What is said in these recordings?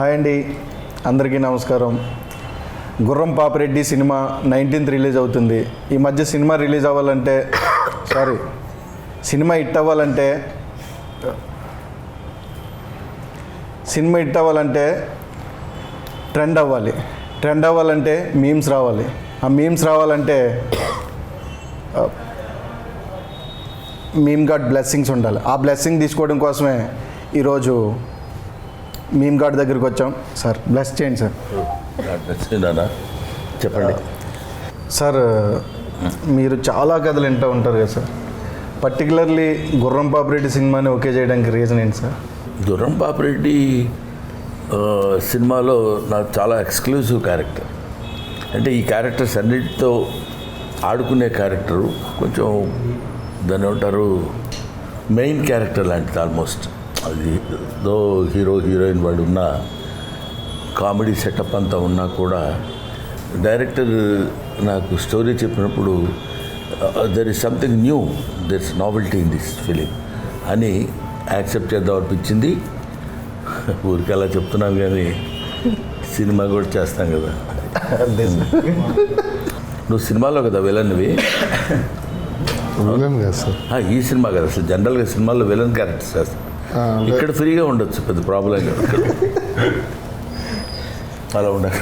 Hi అండి, అందరికీ నమస్కారం. గుర్రం పాపిరెడ్డి సినిమా 19th రిలీజ్ అవుతుంది. ఈ మధ్య సినిమా రిలీజ్ అవ్వాలంటే సినిమా హిట్ ట్రెండ్ అవ్వాలంటే మీమ్స్ రావాలి. ఆ మీమ్స్ రావాలంటే మీమ్ గాడ్ బ్లెస్సింగ్స్ ఉండాలి. ఆ బ్లెస్సింగ్ తీసుకోవడం కోసమే ఈరోజు మీమ్ గాడ్ దగ్గరికి వచ్చాం. సార్ బ్లెస్ చేయండి సార్. చెప్పండి సార్, మీరు చాలా కథలు వింటూ ఉంటారు కదా సార్. పర్టికులర్లీ గుర్రం పాపిరెడ్డి సినిమాని ఓకే చేయడానికి రీజన్ ఏంటి సార్? గుర్రం పాపిరెడ్డి సినిమాలో నాకు చాలా ఎక్స్క్లూజివ్ క్యారెక్టర్. అంటే ఈ క్యారెక్టర్స్ అన్నిటితో ఆడుకునే క్యారెక్టరు కొంచెం దాన్ని ఏమంటారు మెయిన్ క్యారెక్టర్ లాంటిది ఆల్మోస్ట్. అది దో హీరో హీరోయిన్ వాడు ఉన్న కామెడీ సెటప్ అంతా ఉన్నా కూడా డైరెక్టర్ నాకు స్టోరీ చెప్పినప్పుడు there is something new, there is novelty in this film అని యాక్సెప్ట్ చేద్దాం అనిపించింది. ఊరికి అలా చెప్తున్నాను కానీ సినిమా కూడా చేస్తాం కదా. నువ్వు సినిమాలో కదా విలన్వి? ఈ సినిమా కదా అసలు జనరల్గా సినిమాల్లో విలన్ క్యారెక్టర్స్ చేస్తాం. ఇక్కడ ఫ్రీగా ఉండొచ్చు, పెద్ద ప్రాబ్లం కదా. అలా ఉండాలి.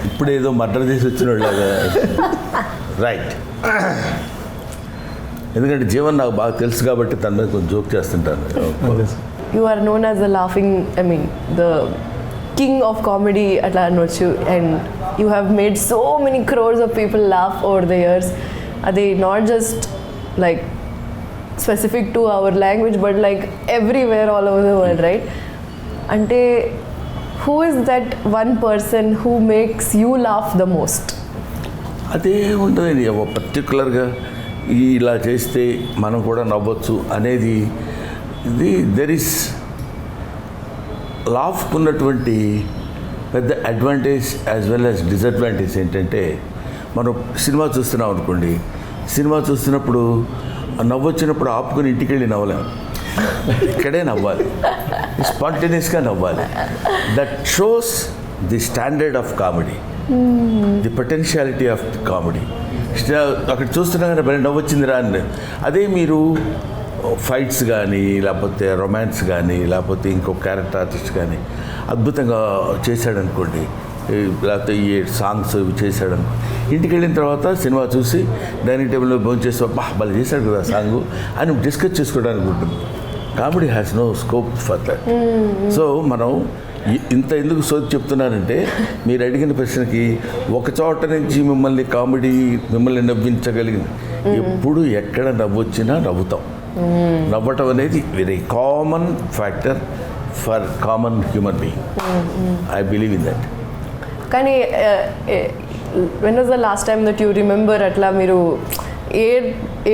ఇప్పుడు ఏదో మర్డర్ చేసి వచ్చిన వాళ్ళగా రైట్. ఎందుకంటే జీవన్ నాకు బాగా తెలుసు కాబట్టి తన మీద కొంచెం జోక్ చేస్తుంటాను. You are known as the the king of comedy atla anochu, and you have made so many crores of people laugh over the years. They not just like specific to our language but like everywhere all over the world, right? Ante who is that one person who makes you laugh the most? అదే ఉంటుంది పర్టికులర్గా ఇలా చేస్తే మనం కూడా నవ్వచ్చు అనేది. ఇది there is లాఫ్కు ఉన్నటువంటి పెద్ద advantage as well as disadvantage ఏంటంటే, మనం సినిమా చూస్తున్నాం అనుకోండి, సినిమా చూస్తున్నప్పుడు నవ్వొచ్చినప్పుడు ఆపుకొని ఇంటికి వెళ్ళి నవ్వలేం, ఇక్కడే నవ్వాలి, స్పాంటేనియస్గా నవ్వాలి. That shows the standard of comedy, the potentiality of comedy. అక్కడ చూస్తున్నాగానే మరి నవ్వొచ్చిందిరా అని. అదే మీరు ఫైట్స్ కానీ లేకపోతే రొమాన్స్ కానీ లేకపోతే ఇంకో క్యారెక్టర్ ఆర్టిస్ట్ కానీ అద్భుతంగా చేశాడనుకోండి, లేకపోతే ఈ సాంగ్స్ ఇవి చేశాడనుకో, ఇంటికి వెళ్ళిన తర్వాత సినిమా చూసి డైనింగ్ టేబుల్లో భోజనం చేసి భలే చేశాడు కదా సాంగు అని డిస్కస్ చేసుకోవడానికి ఉంటుంది. Comedy has no scope for that. So మనం ఇంత ఎందుకు సోది చెప్తున్నానంటే, మీరు అడిగిన ప్రశ్నకి ఒక చోట నుంచి మిమ్మల్ని నవ్వించగలిగింది. ఎప్పుడు ఎక్కడ నవ్వొచ్చినా నవ్వుతాం. నవ్వటం అనేది very common factor for common human being. I believe in that. కానీ when was the last time that you remember అట్లా మీరు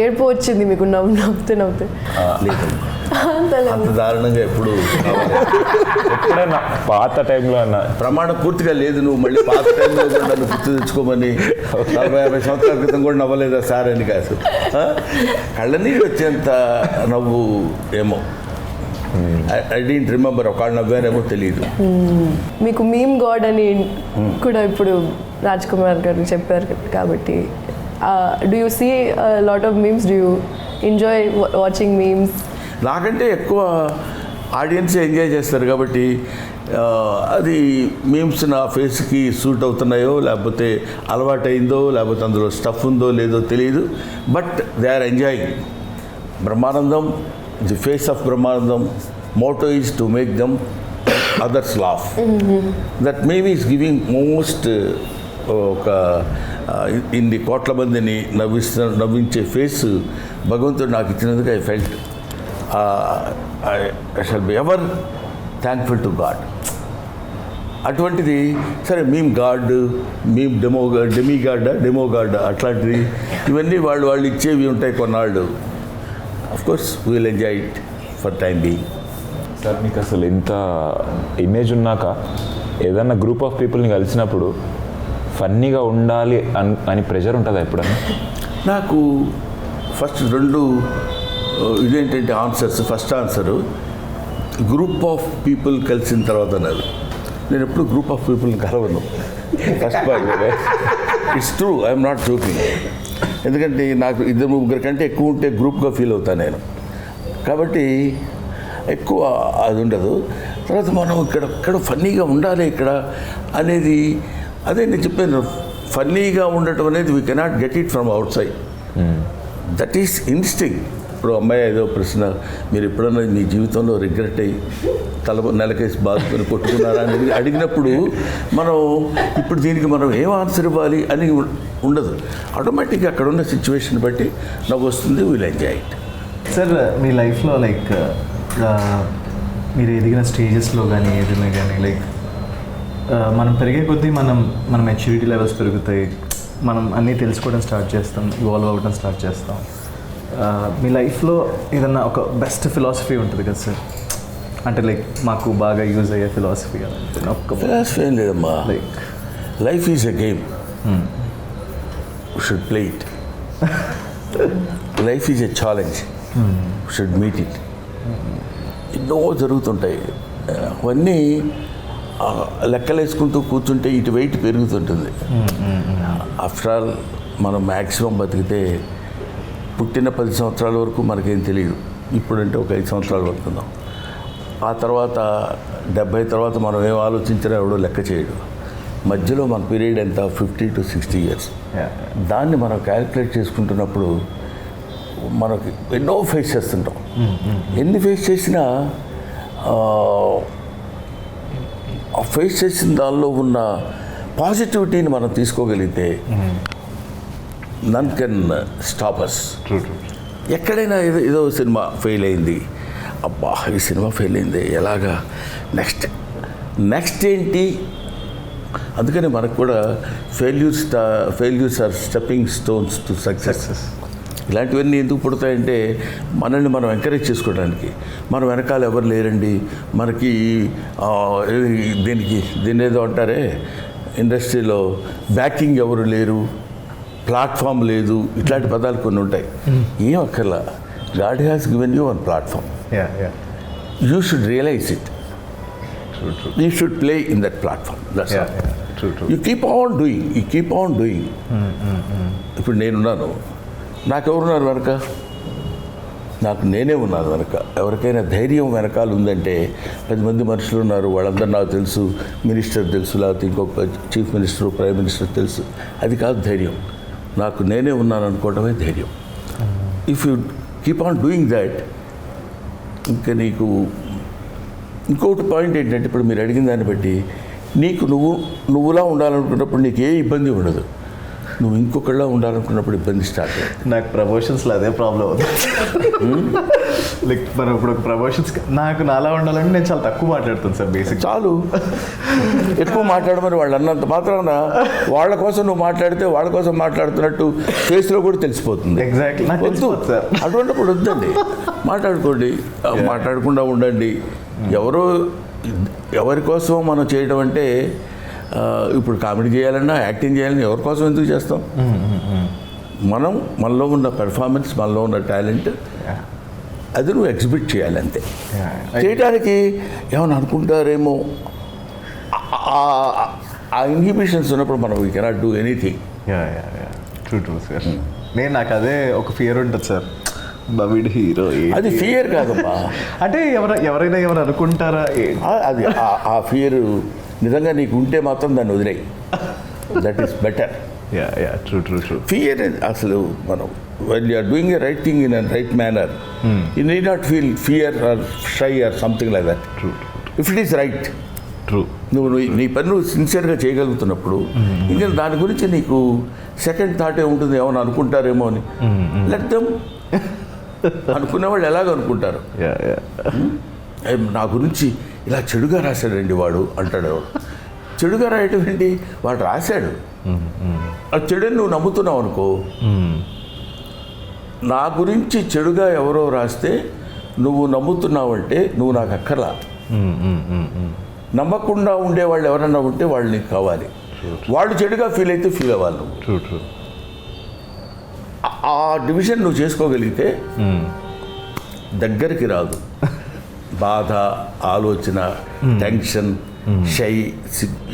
ఏడ్పు వచ్చింది మీకు నవ్వుతే? అంత దారుణంగా ఎప్పుడైనా పాత టైంలో అన్న ప్రమాణం పూర్తిగా లేదు. నువ్వు మళ్ళీ పాత టైంలో కూడా నన్ను గుర్తు తెచ్చుకోమని 40-50 సంవత్సరాల క్రితం కూడా నవ్వలేదా సార్ అని కాదు. కళ్ళనీళ్ళు వచ్చేంత నవ్వు ఏమో ఐ డోంట్ రిమెంబర్. ఒకళ్ళు నవ్వారేమో తెలియదు. మీకు మీమ్ గాడ్ అని కూడా ఇప్పుడు రాజ్ కుమార్ గారు చెప్పారు కాబట్టి, do you see lot of memes? Do you enjoy watching memes? నాకంటే ఎక్కువ ఆడియన్స్ ఎంజాయ్ చేస్తారు కాబట్టి అది మీమ్స్ నా ఫేస్కి సూట్ అవుతున్నాయో లేకపోతే అలవాటైందో లేకపోతే అందులో స్టఫ్ ఉందో లేదో తెలియదు. But they are enjoying. Brahmanandam, the face of Brahmanandam motto is to make them others laugh. That maybe is giving most ఒక ఇన్ని కోట్ల మందిని నవ్వించే ఫేస్ భగవంతుడు నాకు ఇచ్చినందుకు I felt I shall be ever thankful to God. అటువంటిది సరే మీమ్ గాడ్, మీమ్ డెమోగాడ్ అట్లాంటిది ఇవన్నీ వాళ్ళు ఇచ్చేవి ఉంటాయి కొన్నాళ్ళు. Of course we will enjoy it for time being. Sir, మీకు అసలు ఇంత ఇమేజ్ ఉన్నాక ఏదన్నా గ్రూప్ ఆఫ్ పీపుల్ని కలిసినప్పుడు ఫన్నీగా ఉండాలి అని ప్రెషర్ ఉంటుందా ఎప్పుడన్నా? నాకు ఫస్ట్ రెండు ఇదేంటంటే answers. First answer, group of people కలిసిన తర్వాత అన్నారు, నేను ఎప్పుడు గ్రూప్ ఆఫ్ పీపుల్ని కలవను. First point it's true, I'm not joking. ఎందుకంటే నాకు 2-3 కంటే ఎక్కువ ఉంటే గ్రూప్గా ఫీల్ అవుతాను నేను. కాబట్టి ఎక్కువ అది ఉండదు. తర్వాత మనం ఇక్కడ ఫన్నీగా ఉండాలి ఇక్కడ అనేది, అదే నేను చెప్పాను, ఫన్నీగా ఉండటం అనేది we cannot get it from out side. That is instinct. ఇప్పుడు అమ్మాయి ఏదో ప్రశ్న, మీరు ఎప్పుడన్నా మీ జీవితంలో రిగ్రెట్ అయ్యి నెలకేసి బాధకొని కొట్టుకున్నారా అని అడిగినప్పుడు మనం ఇప్పుడు దీనికి మనం ఏం ఆన్సర్ ఇవ్వాలి అని ఉండదు. ఆటోమేటిక్గా అక్కడ ఉన్న సిచ్యువేషన్ బట్టి నాకు వస్తుంది, విల్ ఎంజాయ్ ఇట్. సార్ మీ లైఫ్లో లైక్ మీరు ఎదిగిన స్టేజెస్లో కానీ ఏదైనా కానీ లైక్ మనం పెరిగే కొద్దీ మన మెచ్యూరిటీ లెవెల్స్ పెరుగుతాయి, మనం అన్నీ తెలుసుకోవడం స్టార్ట్ చేస్తాం, ఇవాల్వ్ అవ్వడం స్టార్ట్ చేస్తాం. మీ లైఫ్లో ఏదన్నా ఒక బెస్ట్ ఫిలాసఫీ ఉంటుంది కదా సార్, అంటే లైక్ మాకు బాగా యూజ్ అయ్యే ఫిలాసఫీ కదా? ఫిలాసఫీ ఏం లేదమ్మా, like life is a game, should play it. Life is a challenge, should meet it. ఎన్నో జరుగుతుంటాయి, అవన్నీ లెక్కలేసుకుంటూ కూర్చుంటే ఇటు వెయిట్ పెరుగుతుంటుంది. ఆఫ్టర్ ఆల్ మనం మ్యాక్సిమం బతికితే పుట్టిన 10 సంవత్సరాల వరకు మనకేం తెలియదు. ఇప్పుడంటే ఒక 5 సంవత్సరాలు బతుకున్నాం. ఆ తర్వాత 70 తర్వాత మనం ఏం ఆలోచించినా ఎవడో లెక్క చేయడు. మధ్యలో మన పీరియడ్ ఎంత, 50 to 60 years. దాన్ని మనం క్యాలిక్యులేట్ చేసుకుంటున్నప్పుడు మనకి ఎన్నో ఫేస్ చేస్తుంటాం. ఎన్ని ఫేస్ చేసినా ఆ ఫేస్ చేసిన దానిలో ఉన్న పాజిటివిటీని మనం తీసుకోగలిగితే నన్ కెన్ స్టాప్ అస్. ఎక్కడైనా ఏదో సినిమా ఫెయిల్ అయింది, అబ్బా ఈ సినిమా ఫెయిల్ అయింది, ఎలాగా నెక్స్ట్ ఏంటి? అందుకని మనకు కూడా failures are stepping stones to success. ఇలాంటివన్నీ ఎందుకు పుడతాయంటే మనల్ని మనం ఎంకరేజ్ చేసుకోవడానికి. మన వెనకాల ఎవరు లేరండి, మనకి దీన్ని ఏదో అంటారే ఇండస్ట్రీలో బ్యాకింగ్ ఎవరు లేరు, ప్లాట్ఫామ్ లేదు, ఇట్లాంటి పదాలు కొన్ని ఉంటాయి. ఏం అక్కర్లా, God has given you one platform. You should realise it. You should play in that platform. You keep on doing. ఇప్పుడు నేనున్నాను, నాకెవరున్నారు వెనక? నాకు నేనే ఉన్నాను వెనక. ఎవరికైనా ధైర్యం వెనకాల ఉందంటే 10 మంది మనుషులు ఉన్నారు, వాళ్ళందరూ నాకు తెలుసు, మినిస్టర్ తెలుసు, లేకపోతే ఇంకొక చీఫ్ మినిస్టర్, ప్రైమ్ మినిస్టర్ తెలుసు. అది కాదు ధైర్యం. నాకు నేనే ఉన్నాను అనుకోవడమే ధైర్యం. If you keep on doing that, ఇంకా నీకు ఇంకొకటి పాయింట్ ఏంటంటే, ఇప్పుడు మీరు అడిగిన దాన్ని బట్టి నీకు నువ్వులా ఉండాలనుకున్నప్పుడు నీకు ఏ ఇబ్బంది ఉండదు. నువ్వు ఇంకొకళ్ళ ఉండాలనుకున్నప్పుడు ఇబ్బంది స్టార్ట్ అయ్యింది. నాకు ప్రమోషన్స్లో అదే ప్రాబ్లం అవుతుంది. లైక్ మనం ఇప్పుడు ఒక ప్రమోషన్స్ నాకు నాలా ఉండాలంటే నేను చాలా తక్కువ మాట్లాడుతాను సార్. బేసిక్ చాలు, ఎక్కువ మాట్లాడమని వాళ్ళు అన్నంత మాత్రాన వాళ్ళ కోసం నువ్వు మాట్లాడితే వాళ్ళ కోసం మాట్లాడుతున్నట్టు ఫేస్లో కూడా తెలిసిపోతుంది. ఎగ్జాక్ట్లీ, నాకు వద్దు సార్. అటువంటిప్పుడు వద్దండి, మాట్లాడుకోండి, మాట్లాడకుండా ఉండండి. ఎవరి కోసం మనం చేయడం అంటే, ఇప్పుడు కామెడీ చేయాలన్నా యాక్టింగ్ చేయాలన్నా ఎవరి కోసం ఎందుకు చేస్తాం? మనలో ఉన్న పెర్ఫార్మెన్స్, మనలో ఉన్న టాలెంట్, అది నువ్వు ఎగ్జిబిట్ చేయాలి అంతే. చేయడానికి ఏమైనా అనుకుంటారేమో, ఆ ఇన్హిబిషన్స్ ఉన్నప్పుడు మనం we cannot do anything. True sir. నాకు అదే ఒక ఫియర్ ఉంటుంది సార్, వీడు హీరో. అది ఫియర్ కాదమ్మా, అంటే ఎవరైనా ఏమైనా అనుకుంటారా అది ఆ ఫియర్ నిజంగా నీకు ఉంటే మాత్రం దాన్ని వదిలేయి. That is better. True. Fear అసలు మనం when you are doing the right thing in a right manner, you need not feel fear or shy or something like that. True. If it is right, true, నువ్వు నీ పని నువ్వు సిన్సియర్గా చేయగలుగుతున్నప్పుడు ఇంకా దాని గురించి నీకు సెకండ్ థాట్ ఏముంటుంది, ఏమైనా అనుకుంటారేమో అని. Let them. అనుకునేవాళ్ళు ఎలాగ అనుకుంటారు. నా గురించి ఇలా చెడుగా రాశాడండి వాడు అంటాడు. చెడుగా రాయటం ఏంటి? వాడు రాశాడు, ఆ చెడుని నువ్వు నమ్ముతున్నావు అనుకో. నా గురించి చెడుగా ఎవరో రాస్తే నువ్వు నమ్ముతున్నావంటే నువ్వు నాకు అక్కర్లా. నమ్మకుండా ఉండేవాళ్ళు ఎవరన్నా ఉంటే వాళ్ళు నీకు కావాలి. వాళ్ళు చెడుగా ఫీల్ అయితే ఫీల్ అవ్వాలి నువ్వు. ఆ డివిజన్ నువ్వు చేసుకోగలిగితే దగ్గరికి రాదు, బాధ, ఆలోచన, టెన్షన్, షై,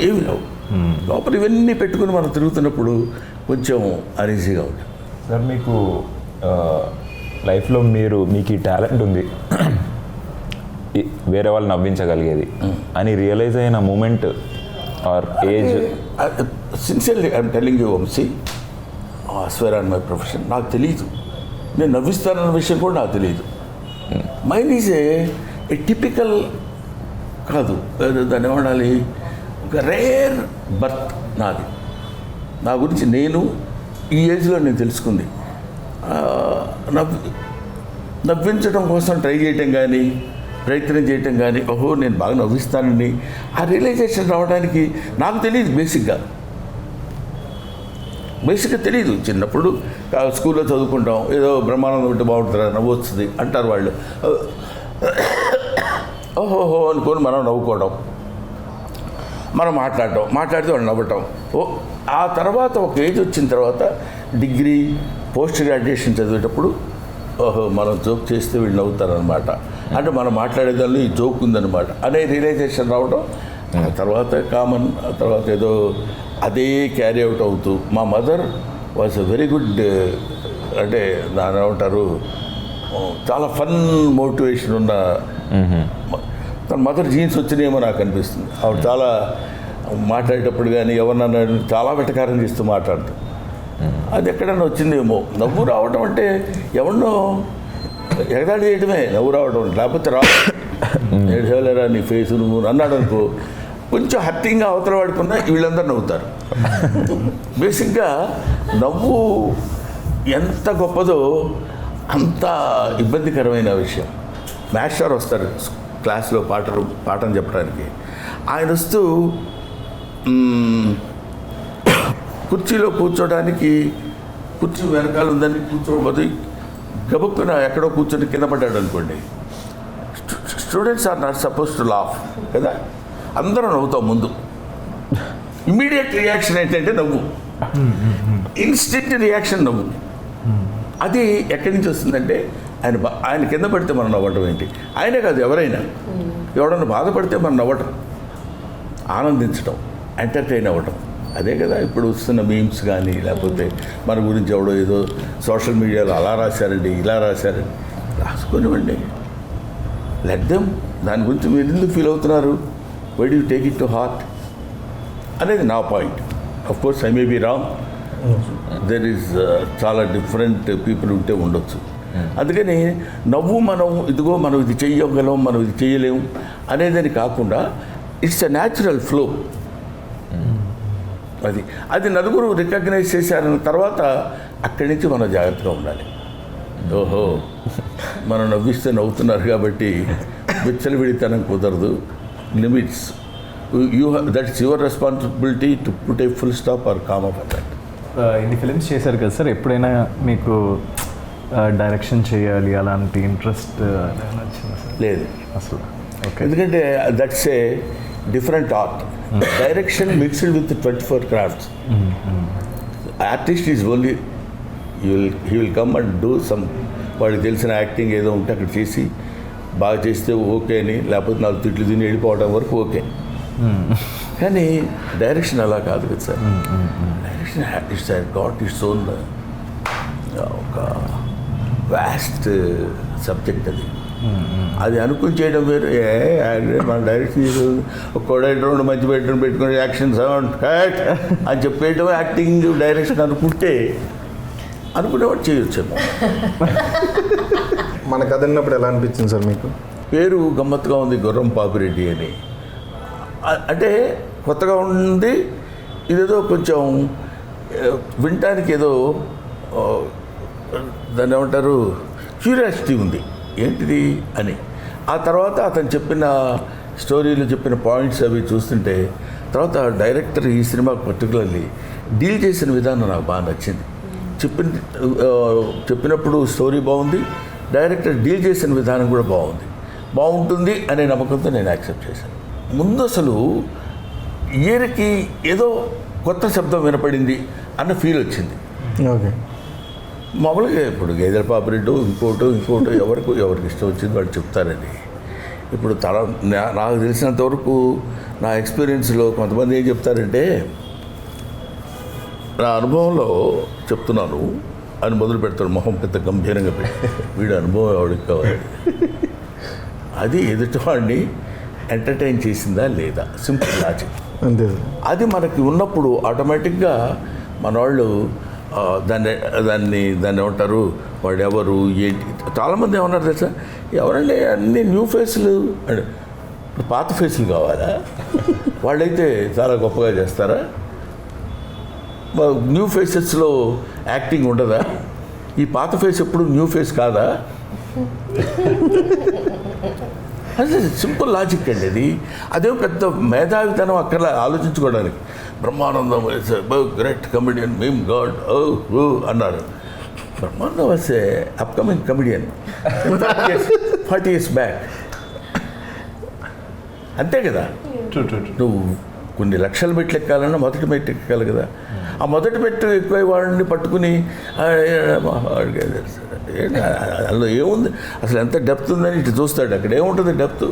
ఏమి లేవు. లోపల ఇవన్నీ పెట్టుకుని మనం తిరుగుతున్నప్పుడు కొంచెం అనీజీగా ఉంటుంది. సార్ మీకు లైఫ్లో మీకు ఈ టాలెంట్ ఉంది, వేరే వాళ్ళు నవ్వించగలిగేది అని రియలైజ్ అయిన moment or age? Sincerely I'm telling you Vamsi, swear on my profession, నాకు తెలియదు నేను నవ్విస్తానన్న విషయం కూడా నాకు తెలియదు. మైండ్ ఈజ్ ఏ టిపికల్ కాదు, దాన్ని ఏమనాలి, ఒక రేర్ బర్త్ నాది. నా గురించి నేను ఈ ఏజ్లో నేను తెలుసుకుంది, నవ్వించడం కోసం ట్రై చేయటం కానీ ప్రయత్నం చేయటం కానీ, ఓహో నేను బాగా నవ్విస్తానండి, ఆ రియలైజేషన్ రావడానికి నాకు తెలియదు. బేసిక్గా తెలియదు. చిన్నప్పుడు స్కూల్లో చదువుకుంటాం, ఏదో బ్రహ్మానందం ఉంటే బాగుంటుందా, నవ్వు వస్తుంది అంటారు వాళ్ళు, ఓహోహో అనుకొని మనం నవ్వుకోవడం, మనం మాట్లాడితే వాళ్ళు నవ్వటం. ఆ తర్వాత ఒక ఏజ్ వచ్చిన తర్వాత డిగ్రీ పోస్ట్ గ్రాడ్యుయేషన్ చదివేటప్పుడు, ఓహో మనం జోక్ చేస్తే వీళ్ళు నవ్వుతారనమాట, అంటే మనం మాట్లాడేదాన్ని ఈ జోక్ ఉందన్నమాట అనే రియలైజేషన్ రావడం. ఆ తర్వాత కామన్, ఆ తర్వాత ఏదో అదే క్యారీ అవుట్ అవుతూ. మా mother was a very good, అంటే దాని ఏమంటారు, చాలా ఫన్ మోటివేషన్ ఉన్న, తన మదర్ జీన్స్ వచ్చినాయేమో నాకు అనిపిస్తుంది. ఆవిడ చాలా మాట్లాడేటప్పుడు కానీ ఎవరన్నా చాలా వెటకారం చేస్తూ మాట్లాడుతుంది. అది ఎక్కడన్నా వచ్చిందేమో. నవ్వు రావడం అంటే ఎవరినో ఎగదాడి చేయడమే నవ్వు రావడం, లేకపోతే ఏడ్చలేరా నీ ఫేసు నువ్వు అన్నాడు అనుకో, కొంచెం హర్టింగ్గా అవతల వాడుకున్నా వీళ్ళందరూ నవ్వుతారు. బేసిక్గా నవ్వు ఎంత గొప్పదో అంత ఇబ్బందికరమైన విషయం. మాస్టర్ వస్తారు క్లాస్లో పాఠం చెప్పడానికి. ఆయన వస్తూ కుర్చీలో కూర్చోడానికి, కుర్చీ వెనకాల ఉందని కూర్చోబోదు, గబుక్కున ఎక్కడో కూర్చొని కింద పడ్డాడు అనుకోండి. Students are not suppose to laugh కదా, అందరూ నవ్వుతాం ముందు. ఇమ్మీడియట్ రియాక్షన్ ఏంటంటే నవ్వు, ఇన్స్టెంట్ రియాక్షన్ నవ్వు. అది ఎక్కడి నుంచి వస్తుందంటే ఆయన కింద పడితే మనం నవ్వటం ఏంటి, ఆయనే కాదు ఎవడన్నా బాధపడితే మనం నవ్వటం, ఆనందించడం, ఎంటర్టైన్ అవ్వటం. అదే కదా ఇప్పుడు వస్తున్న మీమ్స్ కానీ, లేకపోతే మన గురించి ఎవడో ఏదో సోషల్ మీడియాలో అలా రాశారండి ఇలా రాశారండి, రాసుకొనివ్వండి, లెట్ దెమ్. దాని గురించి మీరు ఎందుకు ఫీల్ అవుతున్నారు, why do you take it to heart అనేది నా point. Of course I may be wrong, there is చాలా డిఫరెంట్ పీపుల్ ఉంటే ఉండొచ్చు. అందుకని నవ్వు మనం ఇదిగో మనం ఇది చెయ్యగలం మనం ఇది చేయలేము అనేదని కాకుండా ఇట్స్ ఎ న్యాచురల్ ఫ్లో. అది నలుగురు రికగ్నైజ్ చేశారన్న తర్వాత అక్కడి నుంచి మనం జాగ్రత్తగా ఉండాలి. ఓహో మనం నవ్విస్తే నవ్వుతున్నారు కాబట్టి విచ్చలవిడితనం కుదరదు, limits. That's your responsibility to put a full stop or calm up that. ఇన్ని ఫిలిమ్స్ చేశారు కదా సార్, ఎప్పుడైనా మీకు డైరెక్షన్ చేయాలి అలాంటి ఇంట్రెస్ట్ వచ్చిందా సార్? లేదు అసలు. ఓకే, ఎందుకంటే that's a different art. Direction mixed with 24 crafts. Artist is only he will come and do some, వాడికి తెలిసిన యాక్టింగ్ ఏదో ఉంటే అక్కడ చేసి బాగా చేస్తే ఓకే అని, లేకపోతే 4 తిట్లు తిని వెళ్ళిపోవడం వరకు ఓకే. కానీ డైరెక్షన్ అలా కాదు కదా sir. Direction it's got its own ఒక వ్యాస్ట్ సబ్జెక్ట్ అది. అది అనుకుని చేయడం వేరు. మన డైరెక్షన్ ఒక డైరెక్టర్ మంచి పెట్టుకుని యాక్షన్ సౌండ్ కట్ అని చెప్పేయడం యాక్టింగ్ డైరెక్షన్ అనుకునేవాడు చేయొచ్చేమో. మన కథ విన్నప్పుడు ఎలా అనిపించింది సార్ మీకు? పేరు గమ్మత్తుగా ఉంది, గుర్రం పాపిరెడ్డి అని. అంటే కొత్తగా ఉంది, ఇదేదో కొంచెం వినటానికి ఏదో దాన్ని ఏమంటారు క్యూరియాసిటీ ఉంది ఏంటిది అని. ఆ తర్వాత అతను చెప్పిన స్టోరీలు చెప్పిన పాయింట్స్ అవి చూస్తుంటే, తర్వాత డైరెక్టర్ ఈ సినిమాకి పర్టికులర్లీ డీల్ చేసిన విధానం నాకు బాగా నచ్చింది. చెప్పినప్పుడు స్టోరీ బాగుంది, డైరెక్టర్ డీల్ చేసిన విధానం కూడా బాగుంటుంది అనే నమ్మకంతో నేను యాక్సెప్ట్ చేశాను. ముందు అసలు ఇయర్కి ఏదో కొత్త శబ్దం వినపడింది అన్న ఫీల్ వచ్చింది. ఓకే, మామూలుగా ఇప్పుడు గేదెల పాపిరెడ్డు ఇంకోటో ఎవరికి ఇష్టం వచ్చింది వాళ్ళు చెప్తారండి. ఇప్పుడు నాకు తెలిసినంతవరకు నా ఎక్స్పీరియన్స్లో కొంతమంది ఏం చెప్తారంటే, నా అనుభవంలో చెప్తున్నాను అని మొదలు పెడతాడు, మొహం పెద్ద గంభీరంగా పెట్టి, వీడు అనుభవం ఎవరికి కావాలి, అది ఎదుటివాడిని ఎంటర్టైన్ చేసిందా లేదా, సింపుల్ లాజిక్. అంతే సార్. అది మనకి ఉన్నప్పుడు ఆటోమేటిక్గా మన వాళ్ళు దాన్ని ఏమంటారు, వాడు ఎవరు ఏంటి. చాలామంది ఏమన్నారు తెలుసా, ఎవరండి అన్ని న్యూ ఫేస్లు అంటే, ఇప్పుడు పాత ఫేస్లు కావాలా, వాళ్ళైతే చాలా గొప్పగా చేస్తారా, న్యూ ఫేసెస్లో యాక్టింగ్ ఉండదా, ఈ పాత ఫేస్ ఎప్పుడు న్యూ ఫేస్ కాదా, అది సింపుల్ లాజిక్ అండి. అది అదేం పెద్ద మేధావితనం అక్కడ ఆలోచించుకోవడానికి. బ్రహ్మానందం గ్రేట్ కమెడియన్, మేమ్ గాడ్ ఓ అన్నారు. Brahmanandam was a upcoming comedian 40 years back. అంతే కదా, నువ్వు కొన్ని లక్షల మెట్లు ఎక్కాలన్నా మొదటి మెట్టు ఎక్కాలి కదా. ఆ మొదటి మెట్టు ఎక్కువ వాడిని పట్టుకుని అందులో ఏముంది అసలు, ఎంత డెప్త్ ఉందని ఇటు చూస్తాడు, అక్కడ ఏముంటుంది డెప్త్.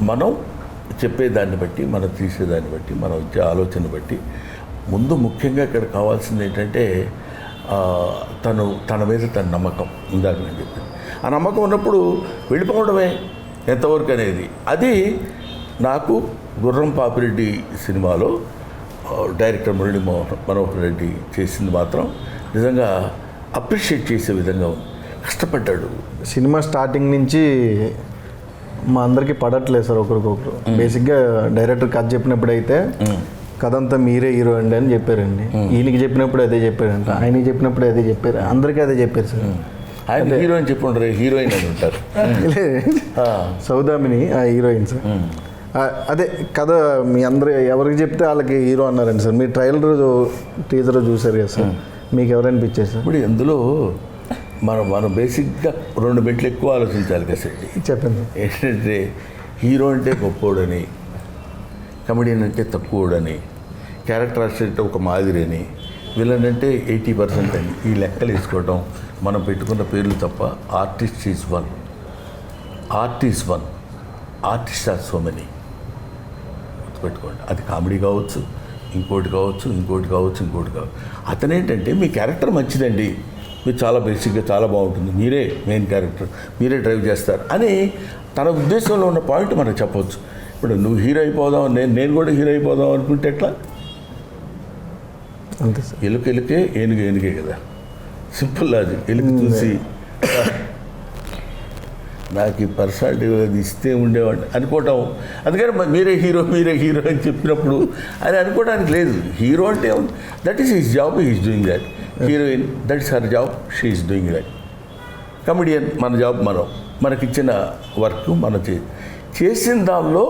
మనం చెప్పేదాన్ని బట్టి, మనం తీసేదాన్ని బట్టి, మనం ఇచ్చే ఆలోచన బట్టి, ముందు ముఖ్యంగా ఇక్కడ కావాల్సింది ఏంటంటే తన మీద తన నమ్మకం. ఇందాక నేను చెప్పాను, ఆ నమ్మకం ఉన్నప్పుడు వెళ్ళిపోవడమే ఎంతవరకు అనేది. అది నాకు గుర్రం పాపిరెడ్డి సినిమాలో డైరెక్టర్ మురళీ మనోహర్ రెడ్డి చేసింది మాత్రం నిజంగా అప్రిషియేట్ చేసే విధంగా ఉంది. కష్టపడ్డాడు. సినిమా స్టార్టింగ్ నుంచి మా అందరికీ పడట్లేదు సార్ ఒకరికొకరు. బేసిక్గా డైరెక్టర్ కథ చెప్పినప్పుడు అయితే కథ అంతా మీరే హీరో అండి అని చెప్పారండి. ఈయనకి చెప్పినప్పుడు అదే చెప్పారంట, ఆయనకి చెప్పినప్పుడు అదే చెప్పారు, అందరికీ అదే చెప్పారు సార్. ఆయన హీరోయిన్ చెప్పుంటారు, హీరోయిన్ అని ఉంటారు. సౌదామిని ఆ హీరోయిన్ సార్. అదే కథ మీ అందరు ఎవరికి చెప్తే వాళ్ళకి హీరో అన్నారండి సార్. మీరు ట్రైలర్ టీజర్ చూసారు కదా సార్, మీకు ఎవరనిపించారు సార్? ఇప్పుడు ఇందులో మనం బేసిక్గా 2 మెట్లు ఎక్కువ ఆలోచించాలి కదా సార్. చెప్పండి. ఏంటంటే హీరో అంటే గొప్పోడని, కమెడియన్ అంటే తక్కువడని, క్యారెక్టర్ ఆర్టిస్ట్ అంటే ఒక మాదిరి అని, విలన్ అంటే 80% అని, ఈ లెక్కలు వేసుకోవడం మనం పెట్టుకున్న పేర్లు తప్ప. Artist is one, artist are so many. గుర్తుపెట్టుకోండి, అది కామెడీ కావచ్చు, ఇంకోటి కావచ్చు. అతనేంటంటే మీ క్యారెక్టర్ మంచిదండి, మీరు చాలా బేసిక్గా చాలా బాగుంటుంది, మీరే మెయిన్ క్యారెక్టర్, మీరే డ్రైవ్ చేస్తారు అని తన ఉద్దేశంలో ఉన్న పాయింట్ మనకు చెప్పవచ్చు. ఇప్పుడు నువ్వు హీరో అయిపోదాం, నేను కూడా హీరో అయిపోదాం అనుకుంటే ఎట్లా? అంతే సార్. ఎలుకే ఏనుగే కదా, సింపుల్ లాజిక్. ఎలుక చూసి నాకు ఈ పర్సనాలిటీ అది ఇస్తే ఉండేవాడిని అనుకోవటం. అందుకని మీరే హీరో అని చెప్పినప్పుడు అది అనుకోవడానికి లేదు. హీరో అంటే that is his job, he is doing that. Heroine that is her job, she is doing that. Comedian మన జాబ్, మనకిచ్చిన వర్క్ మనం చేసిన దానిలో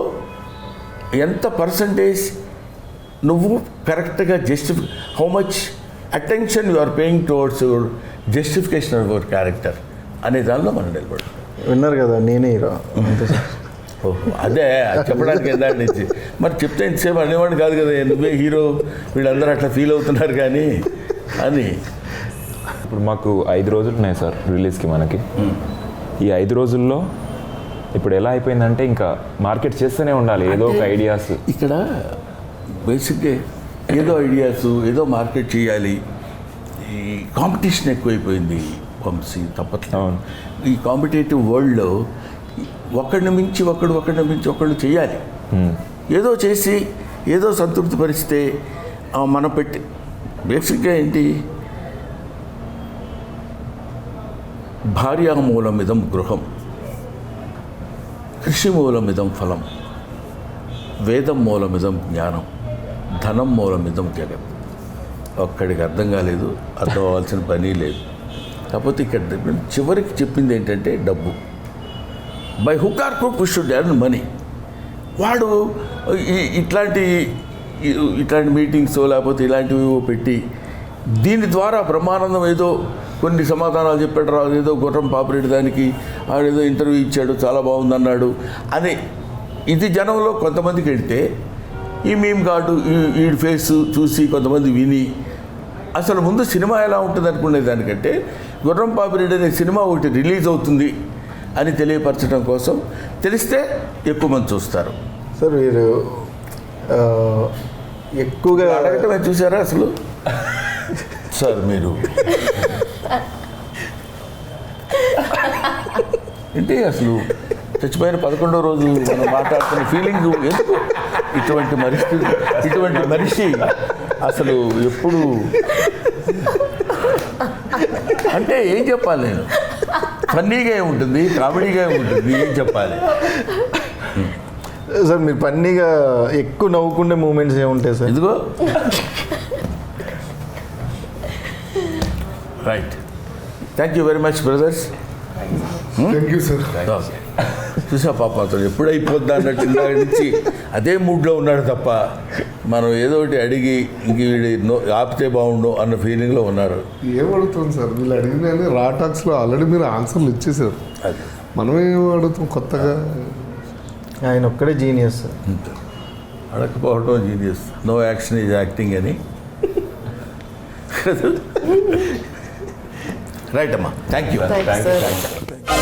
ఎంత పర్సంటేజ్ నువ్వు కరెక్ట్గా how much attention you are paying towards your justification of your character అనే దానిలో మనం నిలబడతాం. విన్నారు కదా, నేనే హీరో. అంతే సార్. ఓహో, అదే చెప్పడానికి ఎందాడి నుంచి మరి చెప్తే ఇంతసేపు అనేవాడిని కాదు కదా, నువ్వే హీరో, వీళ్ళందరూ అట్లా ఫీల్ అవుతున్నారు కానీ అని. ఇప్పుడు మాకు 5 రోజులు ఉన్నాయి సార్ రిలీజ్కి. మనకి ఈ 5 రోజుల్లో ఇప్పుడు ఎలా అయిపోయిందంటే ఇంకా మార్కెట్ చేస్తూనే ఉండాలి ఏదో ఒక ఐడియాస్. ఇక్కడ బేసిక్గా ఏదో ఐడియాస్, ఏదో మార్కెట్ చేయాలి. ఈ కాంపిటీషన్ ఎక్కువైపోయింది వంశీ, తప్పట్లేదు. ఈ కాంపిటేటివ్ వరల్డ్లో ఒకడిని మించి ఒకళ్ళు చేయాలి. ఏదో చేసి ఏదో సంతృప్తి పరిస్తే మనం పెట్టి బేసిక్గా ఏంటి, భార్యామూలమిదం గృహం, కృషిమూలమిదం ఫలం, వేదం మూలమిదం జ్ఞానం, ధనం మూలమిదం జగత్. ఒక్కడికి అర్థం కాలేదు, అర్థం అవ్వాల్సిన పని లేదు. కాకపోతే ఇక్కడ చివరికి చెప్పింది ఏంటంటే డబ్బు. By hook or crook we should earn money. వాడు ఇట్లాంటి మీటింగ్స్ లేకపోతే ఇలాంటివి పెట్టి దీని ద్వారా బ్రహ్మానందం ఏదో కొన్ని సమాధానాలు చెప్పాడు రా, ఏదో గుర్రం పాపిరెడ్డి దానికి ఆడేదో ఇంటర్వ్యూ ఇచ్చాడు, చాలా బాగుందన్నాడు అని ఇది జనంలో కొంతమందికి వెళ్తే, ఈ మీమ్ కార్డు ఈ ఫేస్ చూసి కొంతమంది విని అసలు ముందు సినిమా ఎలా ఉంటుంది అనుకునే దానికంటే గుర్రం పాపిరెడ్డి అనే సినిమా ఒకటి రిలీజ్ అవుతుంది అని తెలియపరచడం కోసం, తెలిస్తే ఎక్కువ మంది చూస్తారు. సార్ మీరు ఎక్కువగా అడగటమే చూసారా అసలు? సార్ మీరు ఏంటి అసలు చచ్చిపోయిన 11వ రోజు మనం మాట్లాడుతున్న ఫీలింగ్ ఎందుకు? ఇటువంటి మనిషి అసలు ఎప్పుడు అంటే ఏం చెప్పాలి నేను? ఫన్నీగా ఉంటుంది, కామెడీగా ఉంటుంది, ఏం చెప్పాలి? సార్ మీరు ఫన్నీగా ఎక్కువ నవ్వుకునే మూమెంట్స్ ఏముంటాయి సార్? ఇదిగో right. Thank you very much brothers. Thank you sir. చూసా పాప అతను ఎప్పుడు అయిపోద్దా అన్నట్టు ఇందాక నుంచి అదే మూడ్లో ఉన్నాడు తప్ప మనం ఏదో ఒకటి అడిగి ఇంక వీడి ఆపితే బాగుండు అన్న ఫీలింగ్లో ఉన్నారు. ఏం అడుగుతాం సార్, వీళ్ళు అడిగిన రా టాక్స్లో ఆల్రెడీ మీరు ఆన్సర్లు ఇచ్చేసారు. అది మనం ఏం అడుగుతాం కొత్తగా? ఆయన ఒక్కడే జీనియస్ సార్. అడగకపోవడం genius. No action is acting అని. రైట్ అమ్మా, థ్యాంక్ యూ. Thanks, sir.